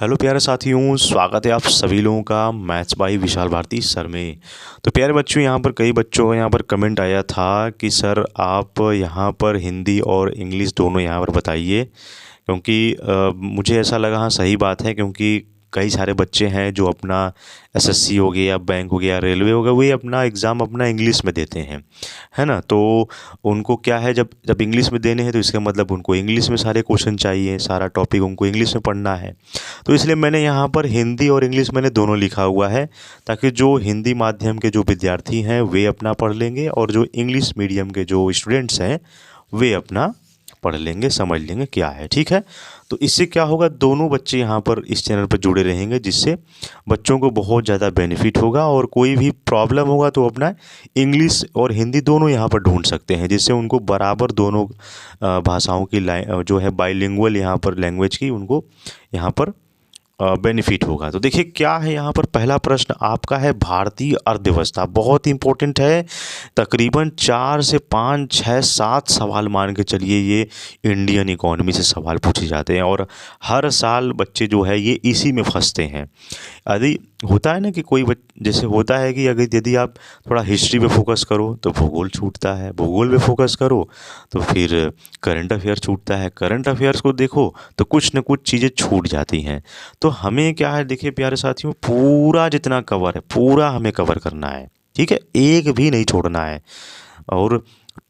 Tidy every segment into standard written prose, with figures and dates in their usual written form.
Hello प्यारे साथियों, स्वागत है आप सभी लोगों का maths by Vishal Bharati sir में। तो प्यारे बच्चों, यहाँ पर कई बच्चों का यहाँ पर कमेंट आया था कि सर आप यहाँ पर हिंदी और इंग्लिश दोनों यहाँ पर बताइए, क्योंकि मुझे ऐसा लगा हाँ सही बात है, क्योंकि कई सारे बच्चे हैं जो अपना एसएससी हो गया, बैंक हो गया, रेलवे हो गया, वे अपना एग्ज़ाम अपना इंग्लिश में देते हैं, है ना। तो उनको क्या है, जब जब इंग्लिश में देने हैं तो इसका मतलब उनको इंग्लिश में सारे क्वेश्चन चाहिए, सारा टॉपिक उनको इंग्लिश में पढ़ना है। तो इसलिए मैंने यहाँ पर हिंदी और इंग्लिश मैंने दोनों लिखा हुआ है, ताकि जो हिंदी माध्यम के जो विद्यार्थी हैं वे अपना पढ़ लेंगे और जो इंग्लिश मीडियम के जो स्टूडेंट्स हैं वे अपना पढ़ लेंगे, समझ लेंगे क्या है, ठीक है। तो इससे क्या होगा, दोनों बच्चे यहाँ पर इस चैनल पर जुड़े रहेंगे, जिससे बच्चों को बहुत ज़्यादा बेनिफिट होगा और कोई भी प्रॉब्लम होगा तो अपना इंग्लिश और हिंदी दोनों यहाँ पर ढूंढ सकते हैं, जिससे उनको बराबर दोनों भाषाओं की जो है बाइलिंगुअल यहाँ पर लैंग्वेज की उनको यहाँ पर बेनिफिट होगा। तो देखिए क्या है, यहाँ पर पहला प्रश्न आपका है भारतीय अर्थव्यवस्था, बहुत इंपॉर्टेंट है। तकरीबन 4 से 5 6 7 सवाल मान के चलिए, ये इंडियन इकोनॉमी से सवाल पूछे जाते हैं और हर साल बच्चे जो है ये इसी में फंसते हैं। यदि होता है ना कि जैसे होता है कि अगर यदि आप थोड़ा हिस्ट्री पे फोकस करो तो भूगोल छूटता है, भूगोल पे फोकस करो तो फिर करंट अफेयर छूटता है, करंट अफेयर्स को देखो तो कुछ न कुछ चीज़ें छूट जाती हैं। तो हमें क्या है, देखिए प्यारे साथियों, पूरा जितना कवर है पूरा हमें कवर करना है, ठीक है, एक भी नहीं छोड़ना है और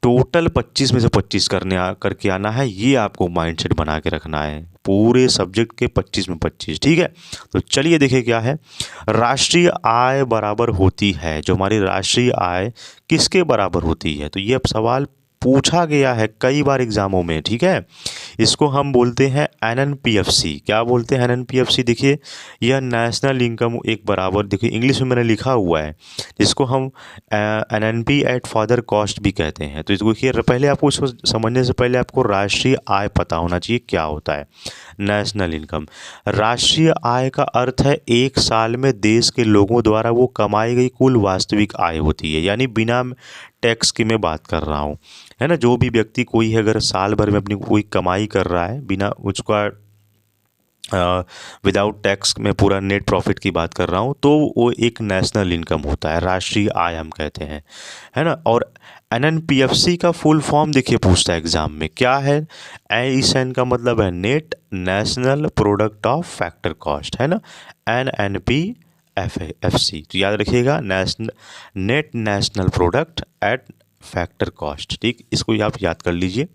टोटल 25 में से 25 करके आना है। ये आपको माइंडसेट बना के रखना है, पूरे सब्जेक्ट के 25 में 25, ठीक है। तो चलिए देखिए क्या है, राष्ट्रीय आय बराबर होती है, जो हमारी राष्ट्रीय आय किसके बराबर होती है, तो ये अब सवाल पूछा गया है कई बार एग्जामों में, ठीक है। इसको हम बोलते हैं एनएनपीएफसी। क्या बोलते हैं एनएनपीएफसी, देखिए यह नेशनल इनकम एक बराबर, देखिए इंग्लिश में मैंने लिखा हुआ है, जिसको हम एनएनपी एट फादर कॉस्ट भी कहते हैं। तो इसको देखिए, पहले आपको इसको समझने से पहले आपको राष्ट्रीय आय पता होना चाहिए क्या होता है। नेशनल इनकम, राष्ट्रीय आय का अर्थ है एक साल में देश के लोगों द्वारा वो कमाई गई कुल वास्तविक आय होती है, यानी बिना टैक्स की मैं बात कर रहा हूँ, है ना। जो भी व्यक्ति कोई है अगर साल भर में अपनी कोई कमाई कर रहा है बिना उसका विदाउट टैक्स में पूरा नेट प्रॉफिट की बात कर रहा हूँ, तो वो एक नेशनल इनकम होता है, राष्ट्रीय आय हम कहते हैं, है ना। और एनएनपीएफसी का फुल फॉर्म देखिए पूछता है एग्जाम में, क्या है। एन का मतलब है net national product of factor cost, है ना, एनएनपीएफसी। तो याद रखिएगा, net national product at factor cost, ठीक, इसको आप याद कर लीजिए।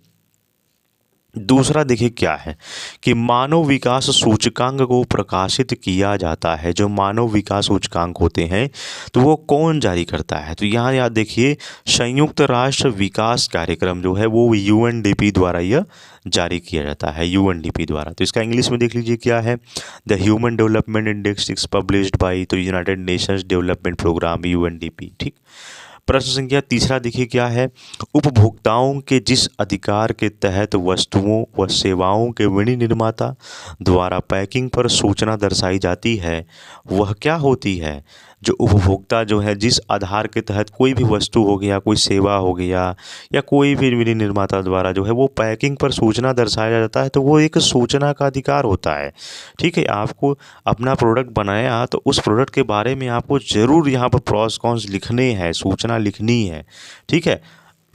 दूसरा देखिए क्या है कि मानव विकास सूचकांक को प्रकाशित किया जाता है। जो मानव विकास सूचकांक होते हैं तो वो कौन जारी करता है, तो यहाँ याद देखिए, संयुक्त राष्ट्र विकास कार्यक्रम जो है वो यूएनडीपी द्वारा यह जारी किया जाता है, यूएनडीपी द्वारा। तो इसका इंग्लिश में देख लीजिए क्या है, the human development index is published by तो United Nations Development Programme UNDP, ठीक। प्रश्न संख्या तीसरा देखिए क्या है, उपभोक्ताओं के जिस अधिकार के तहत वस्तुओं व सेवाओं के विनिर्माता द्वारा पैकिंग पर सूचना दर्शाई जाती है वह क्या होती है। जो उपभोक्ता जो है जिस आधार के तहत कोई भी वस्तु हो गया, कोई सेवा हो गया या कोई भी विनिर्माता द्वारा जो है वो पैकिंग पर सूचना दर्शाया जाता है, तो वो एक सूचना का अधिकार होता है, ठीक है। आपको अपना प्रोडक्ट बनाया तो उस प्रोडक्ट के बारे में आपको ज़रूर यहाँ पर प्रॉस कॉन्स लिखने हैं, सूचना लिखनी है, ठीक है।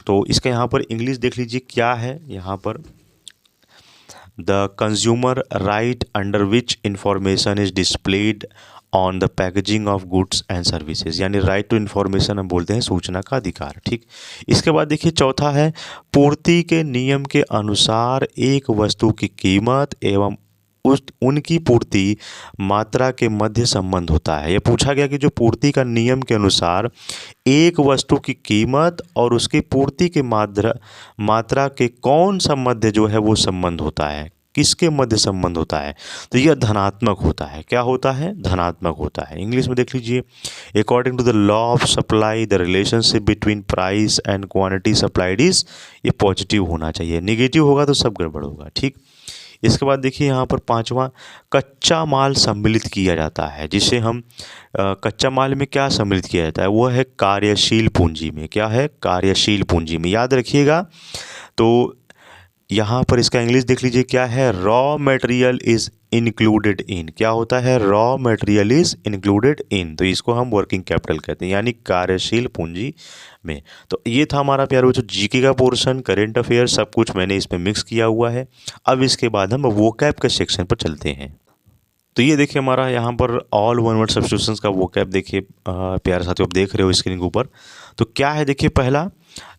तो इसका यहाँ पर इंग्लिश देख लीजिए क्या है, यहाँ पर the consumer right under which information is displayed on the packaging of goods and services, यानी राइट टू इन्फॉर्मेशन हम बोलते हैं सूचना का अधिकार, ठीक। इसके बाद देखिए चौथा है, पूर्ति के नियम के अनुसार एक वस्तु की कीमत एवं उनकी पूर्ति मात्रा के मध्य संबंध होता है। यह पूछा गया कि जो पूर्ति का नियम के अनुसार एक वस्तु की कीमत और उसकी पूर्ति के मात्रा के कौन सा मध्य जो है वो संबंध होता है, किसके मध्य संबंध होता है, तो यह धनात्मक होता है। क्या होता है, धनात्मक होता है। इंग्लिश में देख लीजिए, according to the law of supply the relationship between price and quantity supplied is, ये पॉजिटिव होना चाहिए, निगेटिव होगा तो सब गड़बड़ होगा, ठीक। इसके बाद देखिए यहाँ पर पांचवा, कच्चा माल सम्मिलित किया जाता है, जिसे हम कच्चा माल में क्या सम्मिलित किया जाता है, वो है कार्यशील पूंजी में। क्या है, कार्यशील पूंजी में, याद रखिएगा। तो यहाँ पर इसका इंग्लिश देख लीजिए क्या है, raw material is included in, क्या होता है, raw material is included in, तो इसको हम वर्किंग कैपिटल कहते हैं यानी कार्यशील पूंजी में। तो ये था हमारा प्यारे बच्चों जीके का पोर्शन, करेंट अफेयर सब कुछ मैंने इसमें मिक्स किया हुआ है। अब इसके बाद हम वोकैब के सेक्शन पर चलते हैं। तो ये देखिए हमारा यहाँ पर ऑल वन वर्ड सब्स्टिट्यूशंस का वोकैब देखिए प्यारे साथियों, आप देख रहे हो स्क्रीन के ऊपर। तो क्या है देखिए, पहला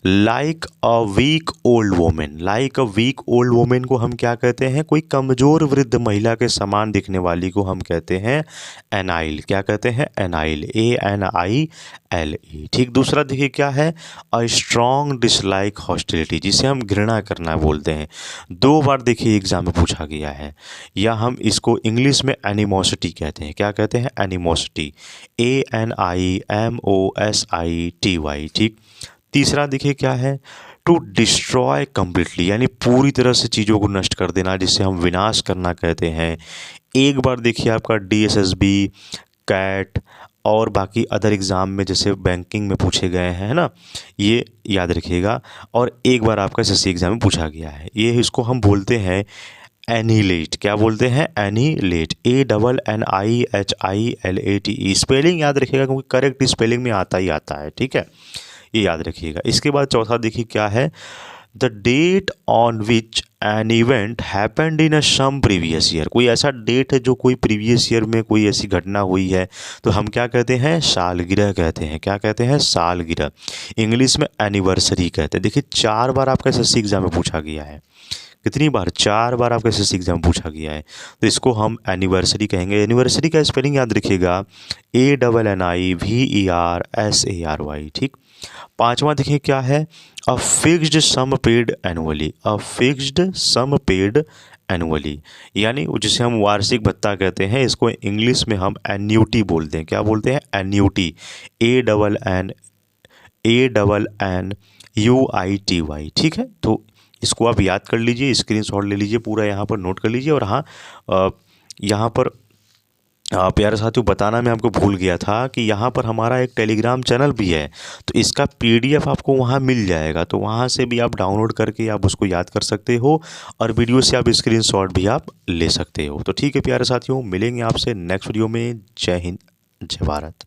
like a weak old women, like a weak old women को हम क्या कहते हैं, कोई कमज़ोर वृद्ध महिला के समान दिखने वाली को हम कहते हैं एनाइल, क्या कहते हैं, एनाइल, ANILE। ठीक, दूसरा देखिए क्या है, अ स्ट्रॉन्ग डिसलाइक हॉस्टिलिटी, जिसे हम घृणा करना बोलते हैं। 2 बार देखिए एग्जाम में पूछा गया है, या हम इसको इंग्लिश में एनिमोसिटी कहते हैं, क्या कहते हैं, एनिमोसिटी, ANIMOSITY। ठीक, तीसरा देखिए क्या है, टू डिस्ट्रॉय कम्प्लीटली, यानी पूरी तरह से चीज़ों को नष्ट कर देना, जिसे हम विनाश करना कहते हैं। एक बार देखिए आपका DSSB, कैट और बाकी अदर एग्ज़ाम में जैसे बैंकिंग में पूछे गए हैं, है ना, ये याद रखिएगा। और एक बार आपका SSC एग्ज़ाम में पूछा गया है, ये इसको हम बोलते हैं एनिलेट, क्या बोलते हैं, एनिलेट, ANNIHILATE। स्पेलिंग याद रखिएगा क्योंकि करेक्ट स्पेलिंग में आता ही आता है, ठीक है, ये याद रखिएगा। इसके बाद चौथा देखिए क्या है, the date on which an event happened in a some previous year, कोई ऐसा डेट है जो कोई प्रीवियस ईयर में कोई ऐसी घटना हुई है, तो हम क्या कहते हैं, सालगिरह कहते हैं, क्या कहते हैं, सालगिरह। इंग्लिश में एनिवर्सरी कहते हैं। देखिए 4 बार आपका SSC एग्जाम में पूछा गया है, कितनी बार, 4 बार आपका SSC एग्जाम पूछा गया है, तो इसको हम एनिवर्सरी कहेंगे। एनिवर्सरी का स्पेलिंग याद रखिएगा, ANNIVERSARY। ठीक, पांचवा देखिए क्या है, a fixed sum paid annually, a fixed sum paid annually, यानी जिसे हम वार्षिक भत्ता कहते हैं, इसको इंग्लिश में हम एन्यूटी बोलते हैं, क्या बोलते हैं, एन्यूटी, ANNUITY। ठीक है, तो इसको आप याद कर लीजिए, स्क्रीनशॉट ले लीजिए, पूरा यहाँ पर नोट कर लीजिए। और हाँ, यहाँ पर प्यारे साथियों बताना मैं आपको भूल गया था कि यहाँ पर हमारा एक टेलीग्राम चैनल भी है, तो इसका PDF आपको वहाँ मिल जाएगा, तो वहाँ से भी आप डाउनलोड करके आप उसको याद कर सकते हो, और वीडियो से आप स्क्रीनशॉट भी आप ले सकते हो। तो ठीक है प्यारे साथियों, मिलेंगे आपसे नेक्स्ट वीडियो में। जय हिंद, जय भारत।